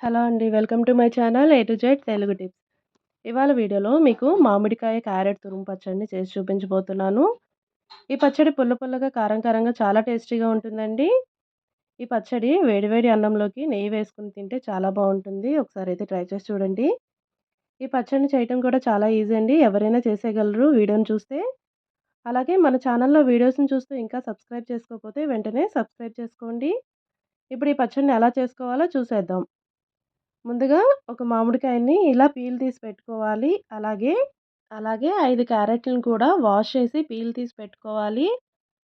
Hello అండి. Welcome to my channel A to Z Telugu tips. ఇవాళ వీడియోలో మీకు మామిడికాయ, క్యారెట్ తురుము పచ్చడిని చేసి చూపించబోతున్నాను. ఈ పచ్చడి పుల్ల పుల్లగా, కారం కారంగా చాలా టేస్టీగా ఉంటుందండి. ఈ పచ్చడి వేడి వేడి అన్నంలోకి నెయ్యి వేసుకొని తింటే చాలా బావుంటుంది. ఒకసారి అయితే ట్రై చేసి చూడండి. ఈ పచ్చడిని చేయటం కూడా చాలా ఈజీ అండి. ఎవరైనా చేసేయగలరు వీడియోని చూస్తే. అలాగే మన ఛానల్‌లో వీడియోస్‌ని చూస్తూ ఇంకా సబ్స్క్రైబ్ చేసుకోకపోతే వెంటనే సబ్స్క్రైబ్ చేసుకోండి. ఇప్పుడు ఈ పచ్చడిని ఎలా చేసుకోవాలో చూసేద్దాం. ముందుగా ఒక మామిడికాయని ఇలా పీల్ తీసి పెట్టుకోవాలి. అలాగే 5 క్యారెట్‌లను కూడా వాష్ చేసి పీల్ తీసి పెట్టుకోవాలి.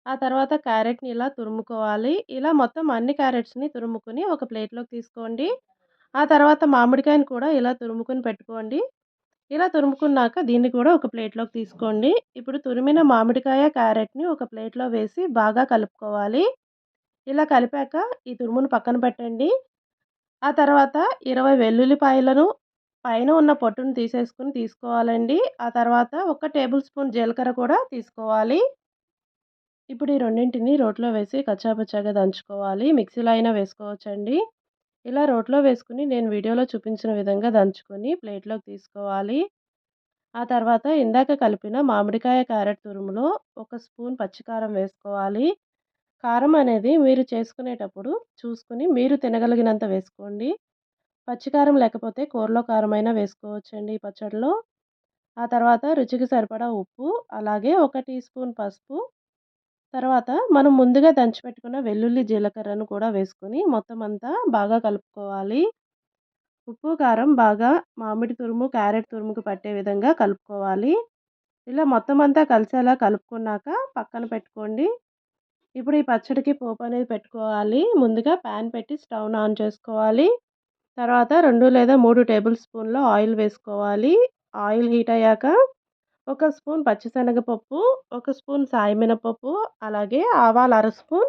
ఆ తర్వాత క్యారెట్‌ని ఇలా తురుముకోవాలి. ఇలా మొత్తం అన్ని క్యారెట్స్‌ని తురుముకొని ఒక ప్లేట్‌లోకి తీసుకోండి. ఆ తర్వాత మామిడికాయని కూడా ఇలా తురుముకొని పెట్టుకోండి. ఇలా తురుముకున్నాక దీన్ని కూడా ఒక ప్లేట్‌లోకి తీసుకోండి. ఇప్పుడు తురిమిన మామిడికాయ, క్యారెట్‌ని ఒక ప్లేట్‌లో వేసి బాగా కలుపుకోవాలి. ఇలా కలిపాక ఈ తురుమును పక్కన పెట్టండి. ఆ తర్వాత 20 వెల్లుల్లిపాయలను పైన ఉన్న పొట్టును తీసుకోవాలండి. ఆ తర్వాత ఒక టేబుల్ స్పూన్ జీలకర్ర కూడా తీసుకోవాలి. ఇప్పుడు ఈ రెండింటిని రోట్లో వేసి కచ్చాపచ్చాగా దంచుకోవాలి. మిక్సీలో అయినా వేసుకోవచ్చండి. ఇలా రోట్లో వేసుకొని నేను వీడియోలో చూపించిన విధంగా దంచుకొని ప్లేట్‌లోకి తీసుకోవాలి. ఆ తర్వాత ఇందాక కలిపిన మామిడికాయ, క్యారెట్ తురుములో ఒక స్పూన్ పచ్చికారం వేసుకోవాలి. కారం అనేది మీరు చేసుకునేటప్పుడు చూసుకొని మీరు తినగలిగినంత వేసుకోండి. పచ్చికారం లేకపోతే కూరలో కారమైనా వేసుకోవచ్చండి ఈ పచ్చడిలో. ఆ తర్వాత రుచికి సరిపడా ఉప్పు, అలాగే ఒక టీ స్పూన్ పసుపు, తర్వాత మనం ముందుగా దంచిపెట్టుకున్న వెల్లుల్లి, జీలకర్రను కూడా వేసుకొని మొత్తం అంతా బాగా కలుపుకోవాలి. ఉప్పు, కారం బాగా మామిడి తురుము, క్యారెట్ తురుముకు పట్టే విధంగా కలుపుకోవాలి. ఇలా మొత్తం అంతా కలిసేలా కలుపుకున్నాక పక్కన పెట్టుకోండి. ఇప్పుడు ఈ పచ్చడికి పోపు అనేది పెట్టుకోవాలి. ముందుగా పాన్ పెట్టి స్టవ్‌ని ఆన్ చేసుకోవాలి. తర్వాత 2 లేదా 3 టేబుల్ స్పూన్‌ల ఆయిల్ వేసుకోవాలి. ఆయిల్ హీట్ అయ్యాక ఒక స్పూన్ పచ్చిశనగపప్పు, ఒక స్పూన్ సాయి మినపప్పు, అలాగే ఆవాలు అర స్పూన్,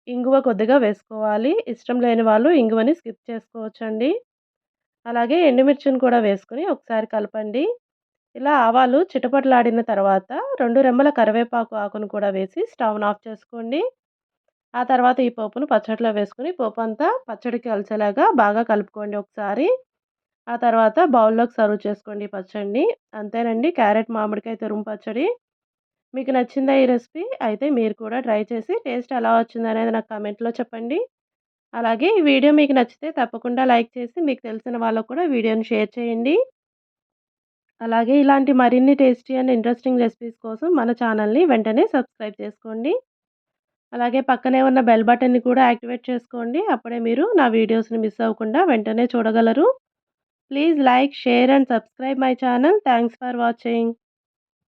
ఇంగువ కొద్దిగా వేసుకోవాలి. ఇష్టం లేని వాళ్ళు ఇంగువని స్కిప్ చేసుకోవచ్చండి. అలాగే ఎండుమిర్చిని కూడా వేసుకొని ఒకసారి కలపండి. ఇలా ఆవాలు చిటపటలాడిన తర్వాత 2 రెమ్మల కరివేపాకు ఆకును కూడా వేసి స్టవ్‌ని ఆఫ్ చేసుకోండి. ఆ తర్వాత ఈ పోపును పచ్చడిలో వేసుకొని పోపంతా పచ్చడికి కలిసేలాగా బాగా కలుపుకోండి ఒకసారి. ఆ తర్వాత బౌల్‌లోకి సర్వ్ చేసుకోండి ఈ పచ్చడిని. అంతేనండి, క్యారెట్ మామిడికాయ తురుము పచ్చడి. మీకు నచ్చిందా ఈ రెసిపీ? అయితే మీరు కూడా ట్రై చేసి టేస్ట్ ఎలా వచ్చిందనేది నాకు కామెంట్‌లో చెప్పండి. అలాగే ఈ వీడియో మీకు నచ్చితే తప్పకుండా లైక్ చేసి మీకు తెలిసిన వాళ్ళకి కూడా వీడియోని షేర్ చేయండి. అలాగే ఇలాంటి మరిన్ని టేస్టీ అండ్ ఇంట్రెస్టింగ్ రెసిపీస్ కోసం మన ఛానల్‌ని వెంటనే సబ్స్క్రైబ్ చేసుకోండి. అలాగే పక్కనే ఉన్న బెల్ బటన్‌ని కూడా యాక్టివేట్ చేసుకోండి. అప్పుడే మీరు నా వీడియోస్‌ని మిస్ అవ్వకుండా వెంటనే చూడగలరు. Please like, share and subscribe my channel. Thanks for watching.